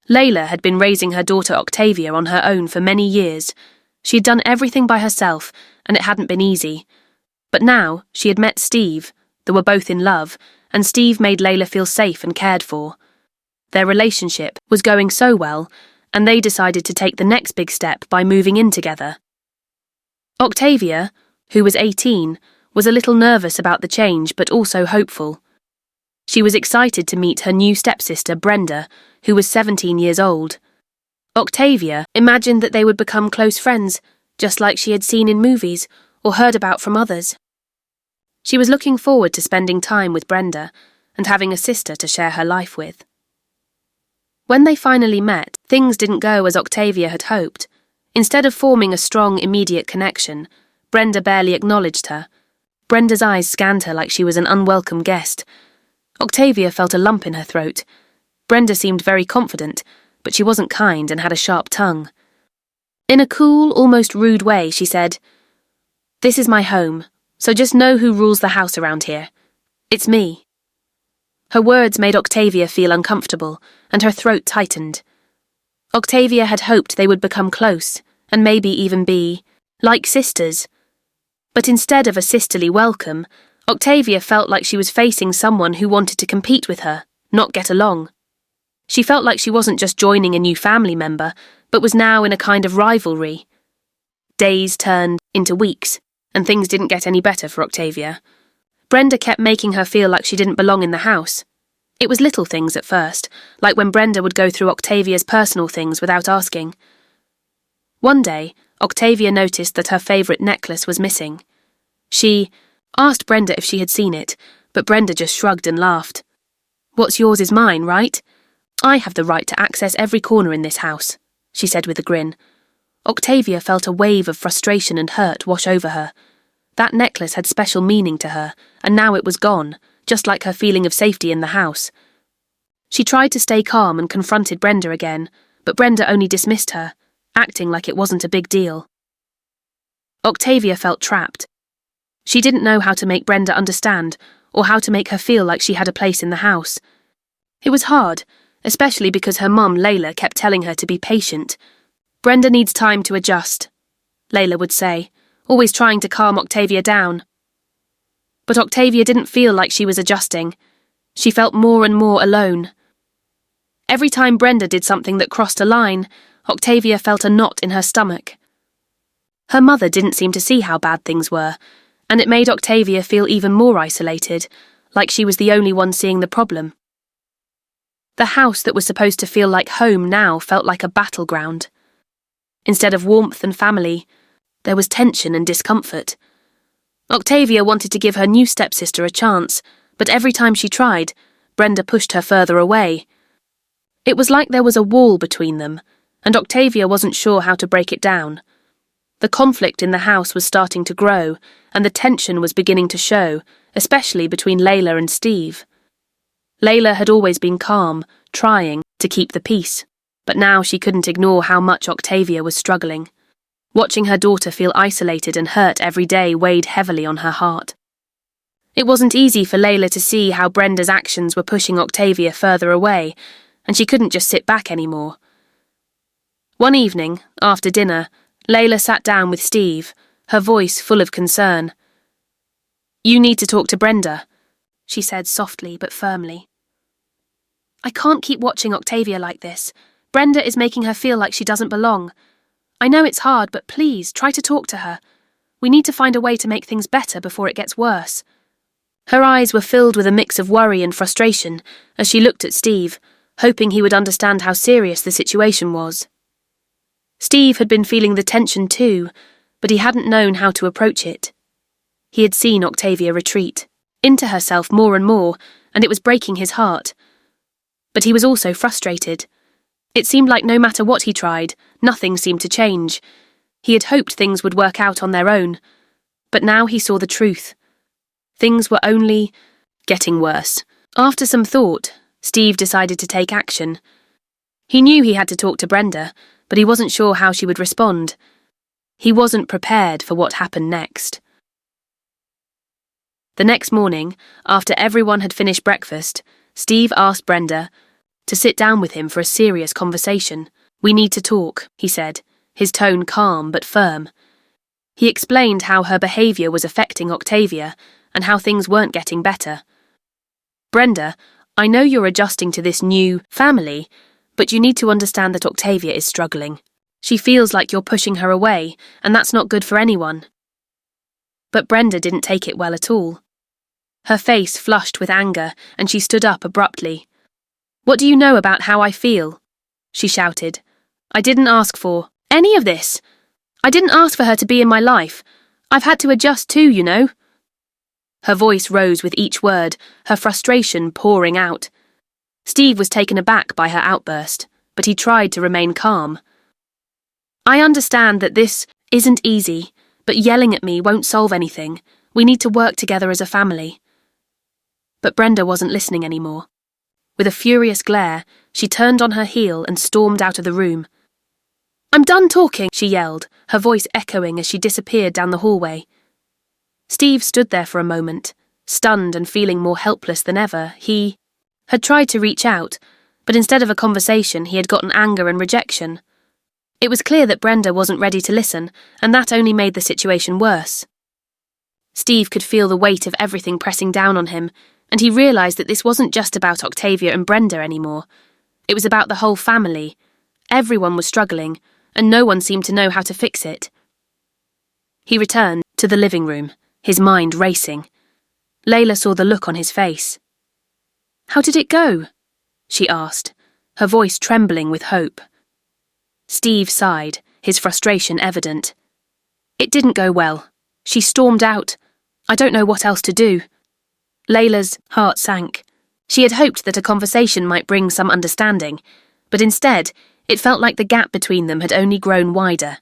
Leila had been raising her daughter Octavia on her own for many years. She had done everything by herself, and it hadn't been easy. But now she had met Steve. They were both in love, and Steve made Leila feel safe and cared for. Their relationship was going so well, and they decided to take the next big step by moving in together. Octavia, who was 18, was a little nervous about the change but also hopeful. She was excited to meet her new stepsister Brenda, who was 17 years old. Octavia imagined that they would become close friends, just like she had seen in movies or heard about from others. She was looking forward to spending time with Brenda and having a sister to share her life with. When they finally met, things didn't go as Octavia had hoped. Instead of forming a strong, immediate connection, Brenda barely acknowledged her. Brenda's eyes scanned her like she was an unwelcome guest. Octavia felt a lump in her throat. Brenda seemed very confident, but she wasn't kind and had a sharp tongue. In a cool, almost rude way, she said, "This is my home, so just know who rules the house around here. It's me." Her words made Octavia feel uncomfortable, and her throat tightened. Octavia had hoped they would become close, and maybe even be like sisters. But instead of a sisterly welcome, Octavia felt like she was facing someone who wanted to compete with her, not get along. She felt like she wasn't just joining a new family member, but was now in a kind of rivalry. Days turned into weeks, and things didn't get any better for Octavia. Brenda kept making her feel like she didn't belong in the house. It was little things at first, like when Brenda would go through Octavia's personal things without asking. One day, Octavia noticed that her favourite necklace was missing. She asked Brenda if she had seen it, but Brenda just shrugged and laughed. "What's yours is mine, right? I have the right to access every corner in this house," she said with a grin. Octavia felt a wave of frustration and hurt wash over her. That necklace had special meaning to her, and now it was gone, just like her feeling of safety in the house. She tried to stay calm and confronted Brenda again, but Brenda only dismissed her, acting like it wasn't a big deal. Octavia felt trapped. She didn't know how to make Brenda understand, or how to make her feel like she had a place in the house. It was hard, especially because her mum, Leila, kept telling her to be patient. "Brenda needs time to adjust," Leila would say, always trying to calm Octavia down. But Octavia didn't feel like she was adjusting. She felt more and more alone. Every time Brenda did something that crossed a line, Octavia felt a knot in her stomach. Her mother didn't seem to see how bad things were, and it made Octavia feel even more isolated, like she was the only one seeing the problem. The house that was supposed to feel like home now felt like a battleground. Instead of warmth and family, there was tension and discomfort. Octavia wanted to give her new stepsister a chance, but every time she tried, Brenda pushed her further away. It was like there was a wall between them, and Octavia wasn't sure how to break it down. The conflict in the house was starting to grow, and the tension was beginning to show, especially between Leila and Steve. Leila had always been calm, trying to keep the peace, but now she couldn't ignore how much Octavia was struggling. Watching her daughter feel isolated and hurt every day weighed heavily on her heart. It wasn't easy for Leila to see how Brenda's actions were pushing Octavia further away, and she couldn't just sit back anymore. One evening, after dinner, Leila sat down with Steve, her voice full of concern. "You need to talk to Brenda," she said softly but firmly. "I can't keep watching Octavia like this. Brenda is making her feel like she doesn't belong. I know it's hard, but please, try to talk to her. We need to find a way to make things better before it gets worse." Her eyes were filled with a mix of worry and frustration as she looked at Steve, hoping he would understand how serious the situation was. Steve had been feeling the tension too, but he hadn't known how to approach it. He had seen Octavia retreat into herself more and more, and it was breaking his heart. But he was also frustrated. It seemed like no matter what he tried, nothing seemed to change. He had hoped things would work out on their own, but now he saw the truth. Things were only getting worse. After some thought, Steve decided to take action. He knew he had to talk to Brenda, but he wasn't sure how she would respond. He wasn't prepared for what happened next. The next morning, after everyone had finished breakfast, Steve asked Brenda, to sit down with him for a serious conversation. "We need to talk," he said, his tone calm but firm. He explained how her behaviour was affecting Octavia and how things weren't getting better. "Brenda, I know you're adjusting to this new family, but you need to understand that Octavia is struggling. She feels like you're pushing her away, and that's not good for anyone." But Brenda didn't take it well at all. Her face flushed with anger, and she stood up abruptly. "What do you know about how I feel?" she shouted. "I didn't ask for any of this. I didn't ask for her to be in my life. I've had to adjust too, you know." Her voice rose with each word, her frustration pouring out. Steve was taken aback by her outburst, but he tried to remain calm. "I understand that this isn't easy, but yelling at me won't solve anything. We need to work together as a family." But Brenda wasn't listening anymore. With a furious glare, she turned on her heel and stormed out of the room. "I'm done talking," she yelled, her voice echoing as she disappeared down the hallway. Steve stood there for a moment, stunned and feeling more helpless than ever. He had tried to reach out, but instead of a conversation, he had gotten anger and rejection. It was clear that Brenda wasn't ready to listen, and that only made the situation worse. Steve could feel the weight of everything pressing down on him, and he realised that this wasn't just about Octavia and Brenda anymore. It was about the whole family. Everyone was struggling, and no one seemed to know how to fix it. He returned to the living room, his mind racing. Leila saw the look on his face. "How did it go?" she asked, her voice trembling with hope. Steve sighed, his frustration evident. "It didn't go well. She stormed out. I don't know what else to do." Leila's heart sank. She had hoped that a conversation might bring some understanding, but instead, it felt like the gap between them had only grown wider.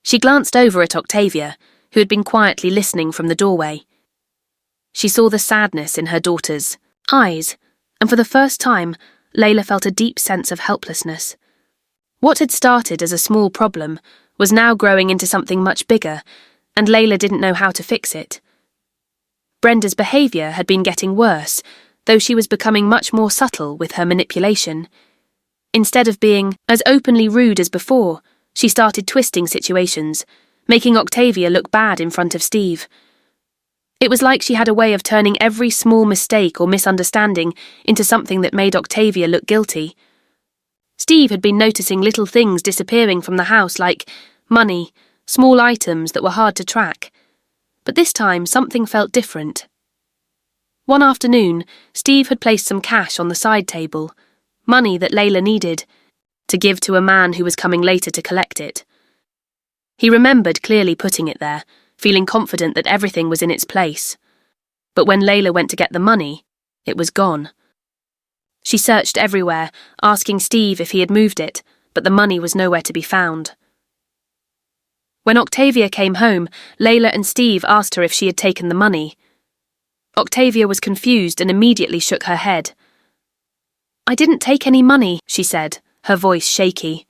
She glanced over at Octavia, who had been quietly listening from the doorway. She saw the sadness in her daughter's eyes, and for the first time, Leila felt a deep sense of helplessness. What had started as a small problem was now growing into something much bigger, and Leila didn't know how to fix it. Brenda's behaviour had been getting worse, though she was becoming much more subtle with her manipulation. Instead of being as openly rude as before, she started twisting situations, making Octavia look bad in front of Steve. It was like she had a way of turning every small mistake or misunderstanding into something that made Octavia look guilty. Steve had been noticing little things disappearing from the house like money, small items that were hard to track. But this time something felt different. One afternoon, Steve had placed some cash on the side table, money that Leila needed, to give to a man who was coming later to collect it. He remembered clearly putting it there, feeling confident that everything was in its place. But when Leila went to get the money, it was gone. She searched everywhere, asking Steve if he had moved it, but the money was nowhere to be found. When Octavia came home, Leila and Steve asked her if she had taken the money. Octavia was confused and immediately shook her head. "I didn't take any money," she said, her voice shaky.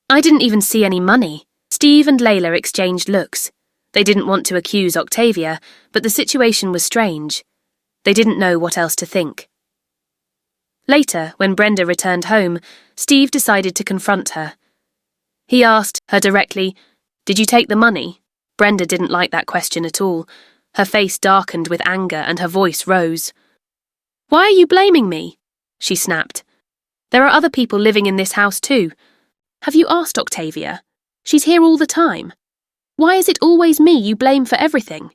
"I didn't even see any money." Steve and Leila exchanged looks. They didn't want to accuse Octavia, but the situation was strange. They didn't know what else to think. Later, when Brenda returned home, Steve decided to confront her. He asked her directly, "Did you take the money?" Brenda didn't like that question at all. Her face darkened with anger and her voice rose. "Why are you blaming me?" she snapped. "There are other people living in this house too. Have you asked Octavia? She's here all the time. Why is it always me you blame for everything?"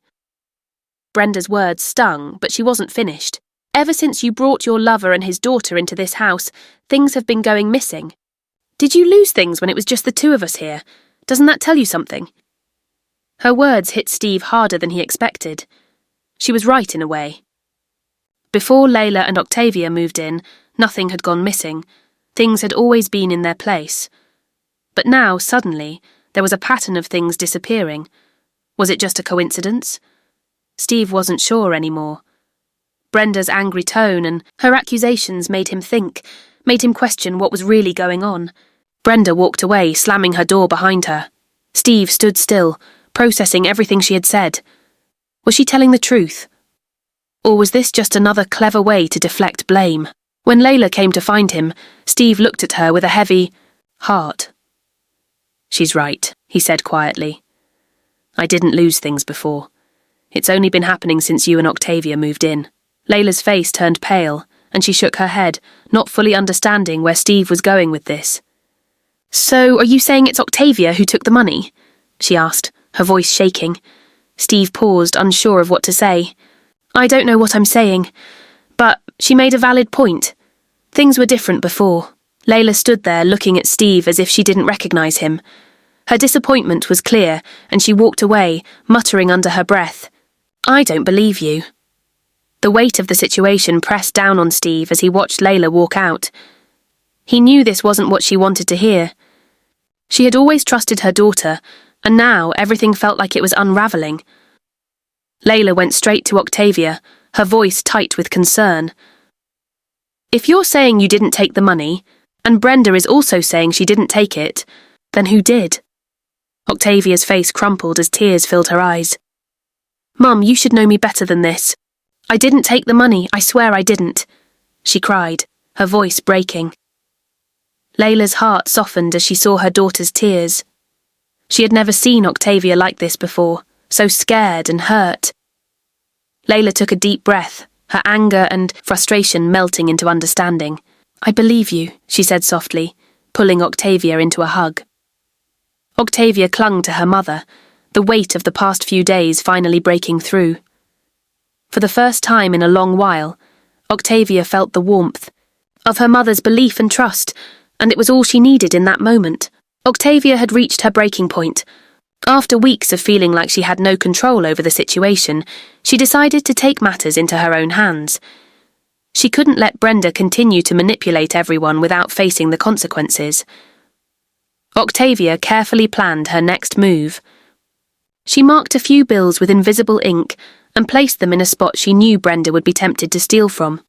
Brenda's words stung, but she wasn't finished. "Ever since you brought your lover and his daughter into this house, things have been going missing. Did you lose things when it was just the two of us here? Doesn't that tell you something?" Her words hit Steve harder than he expected. She was right in a way. Before Leila and Octavia moved in, nothing had gone missing. Things had always been in their place. But now, suddenly, there was a pattern of things disappearing. Was it just a coincidence? Steve wasn't sure anymore. Brenda's angry tone and her accusations made him think, made him question what was really going on. Brenda walked away, slamming her door behind her. Steve stood still, processing everything she had said. Was she telling the truth? Or was this just another clever way to deflect blame? When Leila came to find him, Steve looked at her with a heavy heart. "She's right," he said quietly. "I didn't lose things before. It's only been happening since you and Octavia moved in." Leila's face turned pale, and she shook her head, not fully understanding where Steve was going with this. "So, are you saying it's Octavia who took the money?" she asked, her voice shaking. Steve paused, unsure of what to say. "I don't know what I'm saying, but she made a valid point. Things were different before." Leila stood there looking at Steve as if she didn't recognise him. Her disappointment was clear, and she walked away, muttering under her breath, "I don't believe you." The weight of the situation pressed down on Steve as he watched Leila walk out. He knew this wasn't what she wanted to hear. She had always trusted her daughter, and now everything felt like it was unravelling. Leila went straight to Octavia, her voice tight with concern. "If you're saying you didn't take the money, and Brenda is also saying she didn't take it, then who did?" Octavia's face crumpled as tears filled her eyes. "Mum, you should know me better than this. I didn't take the money, I swear I didn't," she cried, her voice breaking. Leila's heart softened as she saw her daughter's tears. She had never seen Octavia like this before, so scared and hurt. Leila took a deep breath, her anger and frustration melting into understanding. "I believe you," she said softly, pulling Octavia into a hug. Octavia clung to her mother, the weight of the past few days finally breaking through. For the first time in a long while, Octavia felt the warmth of her mother's belief and trust, and it was all she needed in that moment. Octavia had reached her breaking point. After weeks of feeling like she had no control over the situation, she decided to take matters into her own hands. She couldn't let Brenda continue to manipulate everyone without facing the consequences. Octavia carefully planned her next move. She marked a few bills with invisible ink and placed them in a spot she knew Brenda would be tempted to steal from.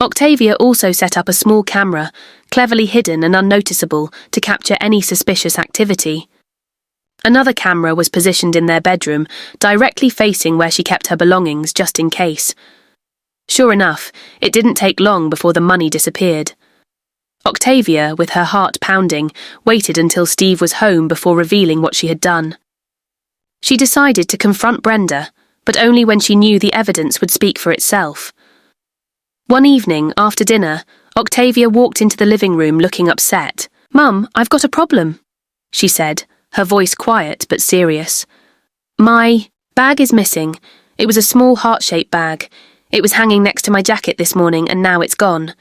Octavia also set up a small camera, cleverly hidden and unnoticeable, to capture any suspicious activity. Another camera was positioned in their bedroom, directly facing where she kept her belongings just in case. Sure enough, it didn't take long before the money disappeared. Octavia, with her heart pounding, waited until Steve was home before revealing what she had done. She decided to confront Brenda, but only when she knew the evidence would speak for itself. One evening, after dinner, Octavia walked into the living room looking upset. "Mum, I've got a problem," she said, her voice quiet but serious. "My bag is missing. It was a small heart-shaped bag. It was hanging next to my jacket this morning and now it's gone.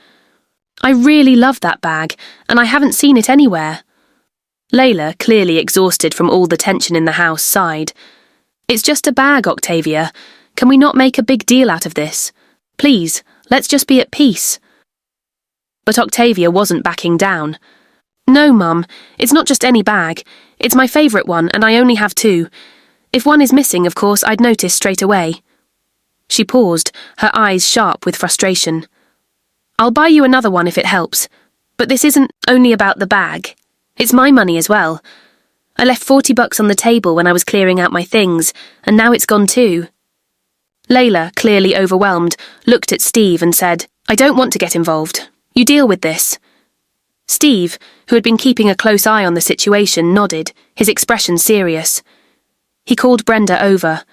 I really love that bag, and I haven't seen it anywhere." Leila, clearly exhausted from all the tension in the house, sighed. "It's just a bag, Octavia. Can we not make a big deal out of this? Please, let's just be at peace." But Octavia wasn't backing down. "No, Mum, it's not just any bag. It's my favourite one, and I only have two. If one is missing, of course, I'd notice straight away." She paused, her eyes sharp with frustration. "I'll buy you another one if it helps. But this isn't only about the bag. It's my money as well. I left $40 on the table when I was clearing out my things, and now it's gone too." Leila, clearly overwhelmed, looked at Steve and said, "I don't want to get involved. You deal with this." Steve, who had been keeping a close eye on the situation, nodded, his expression serious. He called Brenda over.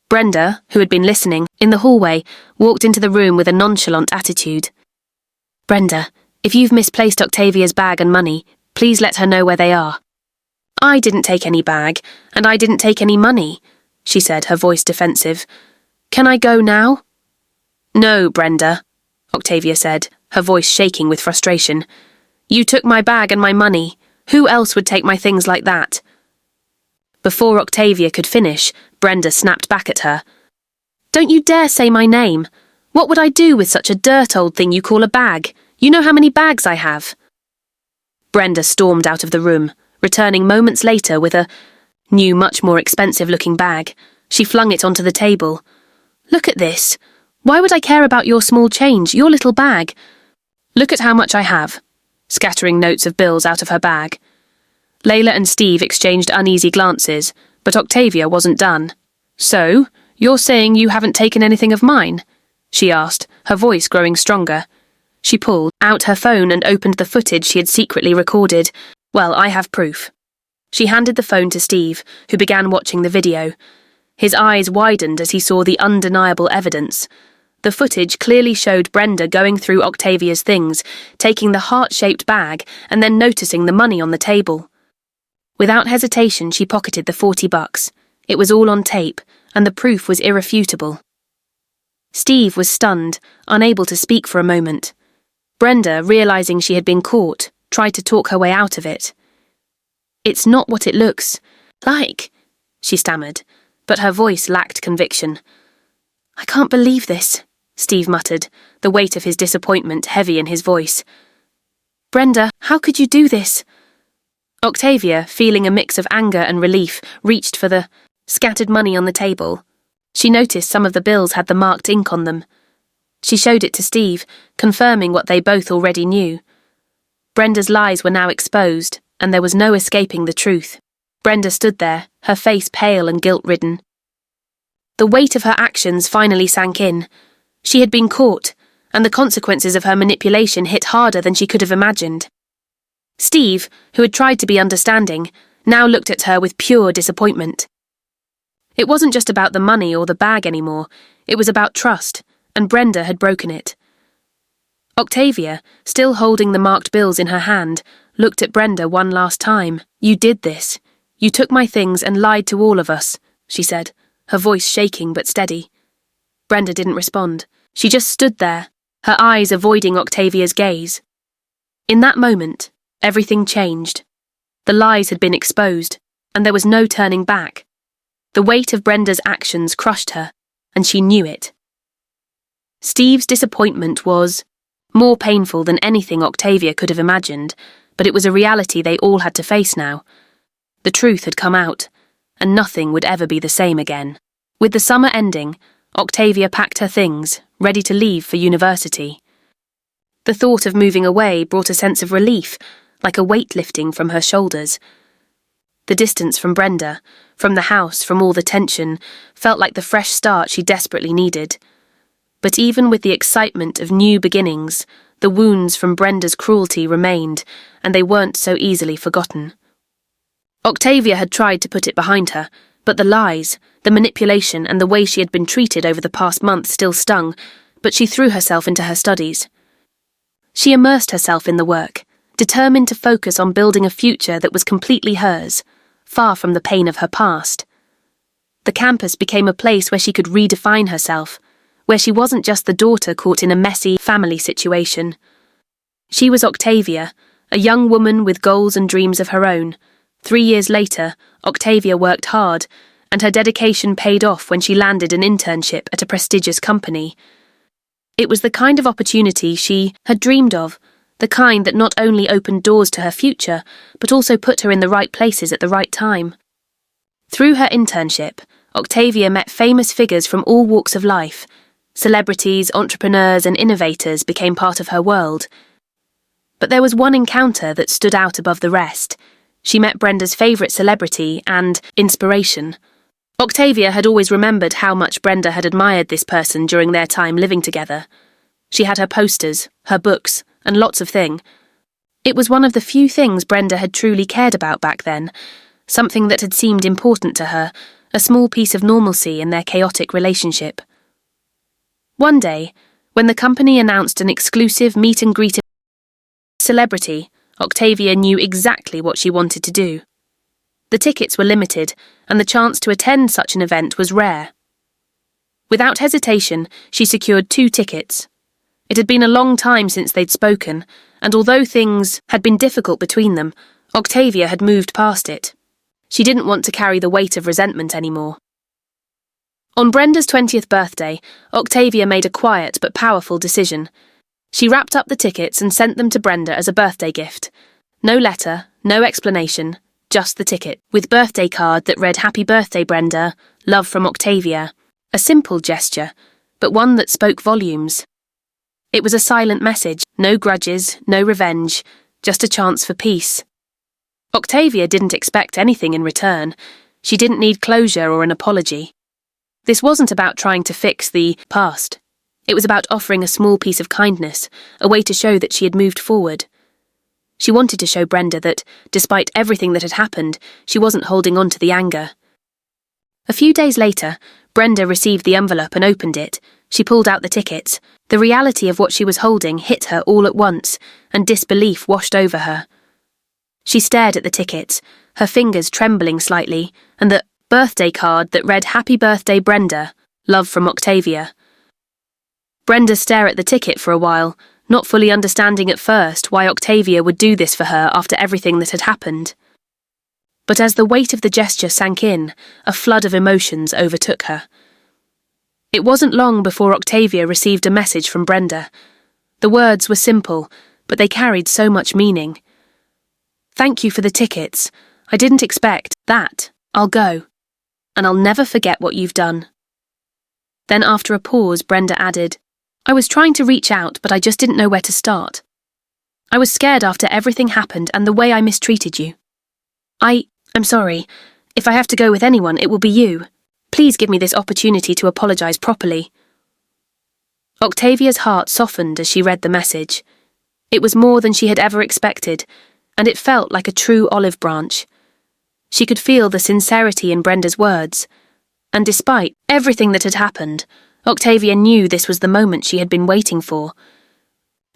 Brenda, who had been listening, in the hallway, walked into the room with a nonchalant attitude. "Brenda, if you've misplaced Octavia's bag and money, please let her know where they are." "I didn't take any bag, and I didn't take any money," she said, her voice defensive. "Can I go now?" "No, Brenda," Octavia said, her voice shaking with frustration. "You took my bag and my money. Who else would take my things like that?" Before Octavia could finish, Brenda snapped back at her. "Don't you dare say my name. What would I do with such a dirt old thing you call a bag? You know how many bags I have." Brenda stormed out of the room, returning moments later with a new, much more expensive-looking bag. She flung it onto the table. "Look at this. Why would I care about your small change, your little bag? Look at how much I have," scattering notes of bills out of her bag. Leila and Steve exchanged uneasy glances, but Octavia wasn't done. "So, you're saying you haven't taken anything of mine?" she asked, her voice growing stronger. She pulled out her phone and opened the footage she had secretly recorded. "Well, I have proof." She handed the phone to Steve, who began watching the video. His eyes widened as he saw the undeniable evidence. The footage clearly showed Brenda going through Octavia's things, taking the heart-shaped bag and then noticing the money on the table. Without hesitation, she pocketed the $40. It was all on tape, and the proof was irrefutable. Steve was stunned, unable to speak for a moment. Brenda, realizing she had been caught, tried to talk her way out of it. "It's not what it looks like," she stammered, but her voice lacked conviction. "I can't believe this," Steve muttered, the weight of his disappointment heavy in his voice. "Brenda, how could you do this?" Octavia, feeling a mix of anger and relief, reached for the scattered money on the table. She noticed some of the bills had the marked ink on them. She showed it to Steve, confirming what they both already knew. Brenda's lies were now exposed, and there was no escaping the truth. Brenda stood there, her face pale and guilt-ridden. The weight of her actions finally sank in. She had been caught, and the consequences of her manipulation hit harder than she could have imagined. Steve, who had tried to be understanding, now looked at her with pure disappointment. It wasn't just about the money or the bag anymore, it was about trust, and Brenda had broken it. Octavia, still holding the marked bills in her hand, looked at Brenda one last time. "You did this. You took my things and lied to all of us," she said, her voice shaking but steady. Brenda didn't respond. She just stood there, her eyes avoiding Octavia's gaze. In that moment, everything changed. The lies had been exposed, and there was no turning back. The weight of Brenda's actions crushed her, and she knew it. Steve's disappointment was more painful than anything Octavia could have imagined, but it was a reality they all had to face now. The truth had come out, and nothing would ever be the same again. With the summer ending, Octavia packed her things, ready to leave for university. The thought of moving away brought a sense of relief, like a weight lifting from her shoulders. The distance from Brenda, from the house, from all the tension, felt like the fresh start she desperately needed. But even with the excitement of new beginnings, the wounds from Brenda's cruelty remained, and they weren't so easily forgotten. Octavia had tried to put it behind her, but the lies, the manipulation, and the way she had been treated over the past month still stung, but she threw herself into her studies. She immersed herself in the work, determined to focus on building a future that was completely hers, far from the pain of her past. The campus became a place where she could redefine herself, where she wasn't just the daughter caught in a messy family situation. She was Octavia, a young woman with goals and dreams of her own. 3 years later, Octavia worked hard, and her dedication paid off when she landed an internship at a prestigious company. It was the kind of opportunity she had dreamed of, the kind that not only opened doors to her future, but also put her in the right places at the right time. Through her internship, Octavia met famous figures from all walks of life. Celebrities, entrepreneurs, and innovators became part of her world. But there was one encounter that stood out above the rest. She met Brenda's favourite celebrity and inspiration. Octavia had always remembered how much Brenda had admired this person during their time living together. She had her posters, her books, and lots of things. It was one of the few things Brenda had truly cared about back then, something that had seemed important to her, a small piece of normalcy in their chaotic relationship. One day, when the company announced an exclusive meet-and-greet celebrity, Octavia knew exactly what she wanted to do. The tickets were limited, and the chance to attend such an event was rare. Without hesitation, she secured 2 tickets. It had been a long time since they'd spoken, and although things had been difficult between them, Octavia had moved past it. She didn't want to carry the weight of resentment anymore. On Brenda's 20th birthday, Octavia made a quiet but powerful decision. She wrapped up the tickets and sent them to Brenda as a birthday gift. No letter, no explanation, just the ticket, with birthday card that read "Happy birthday, Brenda, love from Octavia." A simple gesture, but one that spoke volumes. It was a silent message, no grudges, no revenge, just a chance for peace. Octavia didn't expect anything in return. She didn't need closure or an apology. This wasn't about trying to fix the past. It was about offering a small piece of kindness, a way to show that she had moved forward. She wanted to show Brenda that, despite everything that had happened, she wasn't holding on to the anger. A few days later, Brenda received the envelope and opened it. She pulled out the tickets. The reality of what she was holding hit her all at once, and disbelief washed over her. She stared at the tickets, her fingers trembling slightly, and the birthday card that read "Happy Birthday, Brenda, love from Octavia." Brenda stared at the ticket for a while, not fully understanding at first why Octavia would do this for her after everything that had happened. But as the weight of the gesture sank in, a flood of emotions overtook her. It wasn't long before Octavia received a message from Brenda. The words were simple, but they carried so much meaning. "Thank you for the tickets. I didn't expect that. I'll go. And I'll never forget what you've done." Then after a pause, Brenda added, "I was trying to reach out, but I just didn't know where to start. I was scared after everything happened and the way I mistreated you. I'm sorry. If I have to go with anyone, it will be you. Please give me this opportunity to apologise properly." Octavia's heart softened as she read the message. It was more than she had ever expected, and it felt like a true olive branch. She could feel the sincerity in Brenda's words, and despite everything that had happened, Octavia knew this was the moment she had been waiting for.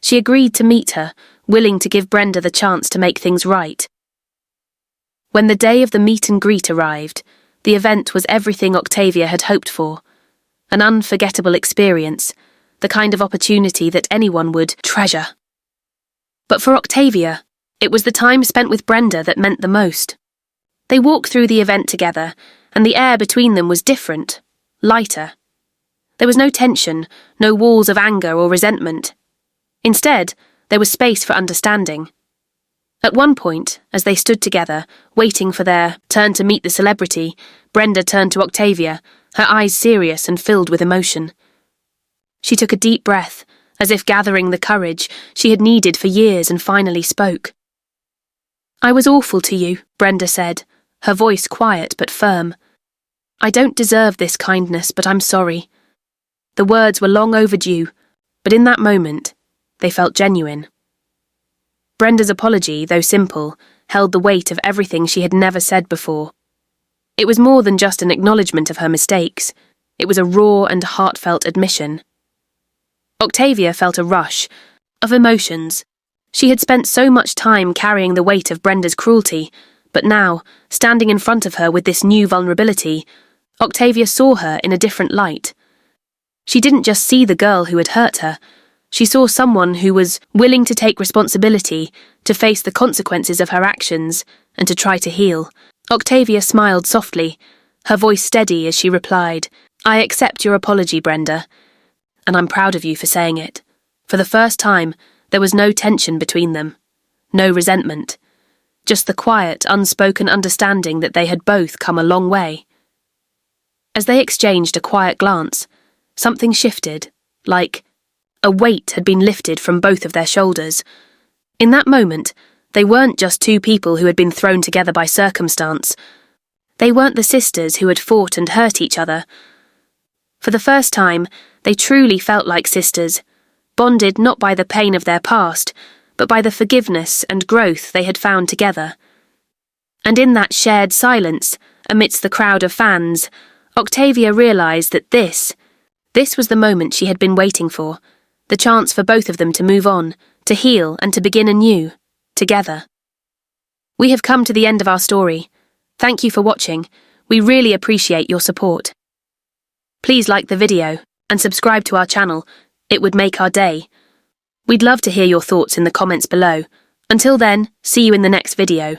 She agreed to meet her, willing to give Brenda the chance to make things right. When the day of the meet and greet arrived, the event was everything Octavia had hoped for. An unforgettable experience, the kind of opportunity that anyone would treasure. But for Octavia, it was the time spent with Brenda that meant the most. They walked through the event together, and the air between them was different, lighter. There was no tension, no walls of anger or resentment. Instead, there was space for understanding. At one point, as they stood together, waiting for their turn to meet the celebrity, Brenda turned to Octavia, her eyes serious and filled with emotion. She took a deep breath, as if gathering the courage she had needed for years, and finally spoke. "I was awful to you," Brenda said, her voice quiet but firm. "I don't deserve this kindness, but I'm sorry." The words were long overdue, but in that moment, they felt genuine. Brenda's apology, though simple, held the weight of everything she had never said before. It was more than just an acknowledgement of her mistakes. It was a raw and heartfelt admission. Octavia felt a rush of emotions. She had spent so much time carrying the weight of Brenda's cruelty, but now, standing in front of her with this new vulnerability, Octavia saw her in a different light. She didn't just see the girl who had hurt her. She saw someone who was willing to take responsibility, to face the consequences of her actions, and to try to heal. Octavia smiled softly, her voice steady as she replied, "I accept your apology, Brenda, and I'm proud of you for saying it." For the first time, there was no tension between them, no resentment, just the quiet, unspoken understanding that they had both come a long way. As they exchanged a quiet glance, something shifted, like a weight had been lifted from both of their shoulders. In that moment, they weren't just two people who had been thrown together by circumstance. They weren't the sisters who had fought and hurt each other. For the first time, they truly felt like sisters, bonded not by the pain of their past, but by the forgiveness and growth they had found together. And in that shared silence, amidst the crowd of fans, Octavia realised that this was the moment she had been waiting for, the chance for both of them to move on, to heal and to begin anew, together. We have come to the end of our story. Thank you for watching. We really appreciate your support. Please like the video and subscribe to our channel. It would make our day. We'd love to hear your thoughts in the comments below. Until then, see you in the next video.